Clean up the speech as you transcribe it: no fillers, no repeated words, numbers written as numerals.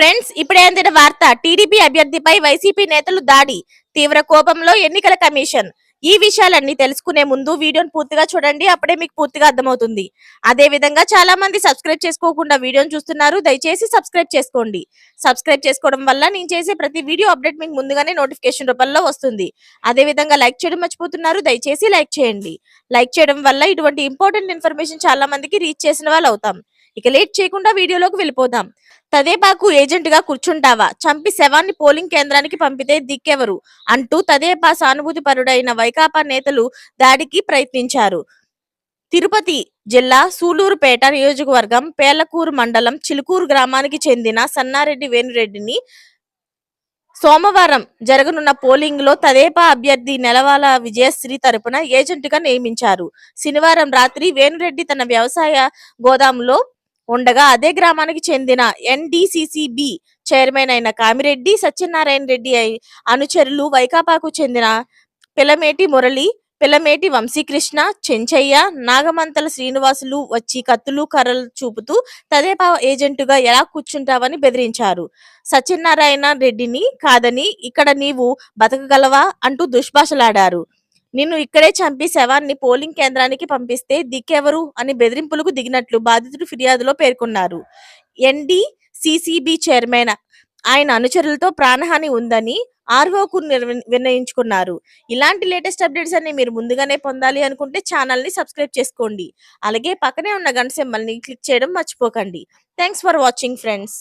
Friends, ఇప్పుడే అందిన వార్త. టీడీపీ అభ్యర్థిపై వైసీపీ నేతలు దాడి, తీవ్ర కోపంలో ఎన్నికల కమిషన్. ఈ విషయాలన్నీ తెలుసుకునే ముందు వీడియోని పూర్తిగా చూడండి. అప్పుడే మీకు పూర్తిగా అర్థమవుతుంది. అదే విధంగా చాలా మంది సబ్స్క్రైబ్ చేసుకోకుండా వీడియోని చూస్తున్నారు. దయచేసి సబ్స్క్రైబ్ చేసుకోండి. సబ్స్క్రైబ్ చేసుకోవడం వల్ల నేను చేసే ప్రతి వీడియో అప్డేట్ మీకు ముందుగానే నోటిఫికేషన్ రూపంలో వస్తుంది. అదే విధంగా లైక్ చేయడం మర్చిపోతున్నారు. దయచేసి లైక్ చేయండి. లైక్ చేయడం వల్ల ఇటువంటి ఇంపార్టెంట్ ఇన్ఫర్మేషన్ చాలా మందికి రీచ్ చేసిన వాళ్ళు అవుతాం. ఇక లేట్ చేయకుండా వీడియోలోకి వెళ్ళిపోదాం. తదేపాకు ఏజెంట్ గా కూర్చుంటావా, చంపి శవాన్ని పోలింగ్ కేంద్రానికి పంపితే దిక్కెవరు అంటూ తదేపా సానుభూతి పరుడైన వైకాపా నేతలు దాడికి ప్రయత్నించారు. తిరుపతి జిల్లా సూలూరుపేట నియోజకవర్గం పేలకూరు మండలం చిలుకూరు గ్రామానికి చెందిన సన్నారెడ్డి వేణురెడ్డిని సోమవారం జరగనున్న పోలింగ్ లో తదేపా అభ్యర్థి నెలవాల విజయశ్రీ తరపున ఏజెంట్ గా నియమించారు. శనివారం రాత్రి వేణురెడ్డి తన వ్యవసాయ గోదాములో ఉండగా అదే గ్రామానికి చెందిన ఎన్డీసీసీబీ చైర్మన్ అయిన కామిరెడ్డి సత్యనారాయణ రెడ్డి అనుచరులు వైకాపాకు చెందిన పిలమేటి మురళి, పిలమేటి వంశీకృష్ణ, చెంచయ్య, నాగమంతల శ్రీనివాసులు వచ్చి కత్తులు కర్రలు చూపుతూ తదేపా ఏజెంటుగా ఎలా కూర్చుంటావని బెదిరించారు. సత్యనారాయణ రెడ్డిని కాదని ఇక్కడ నీవు బతకగలవా అంటూ దుష్భాషలాడారు. నిన్ను ఇక్కడే చంపి శవాన్ని పోలింగ్ కేంద్రానికి పంపిస్తే దిక్కెవరు అని బెదిరింపులకు దిగినట్లు బాధితుడు ఫిర్యాదులో పేర్కొన్నారు. ఎన్డీసీసీబీ చైర్మన్ ఆయన అనుచరులతో ప్రాణహాని ఉందని ఆర్ఓకు నిర్ణయించుకున్నారు. ఇలాంటి లేటెస్ట్ అప్డేట్స్ అన్ని మీరు ముందుగానే పొందాలి అనుకుంటే ఛానల్ ని సబ్స్క్రైబ్ చేసుకోండి. అలాగే పక్కనే ఉన్న గంట సింబల్ ని క్లిక్ చేయడం మర్చిపోకండి. Thanks for watching friends.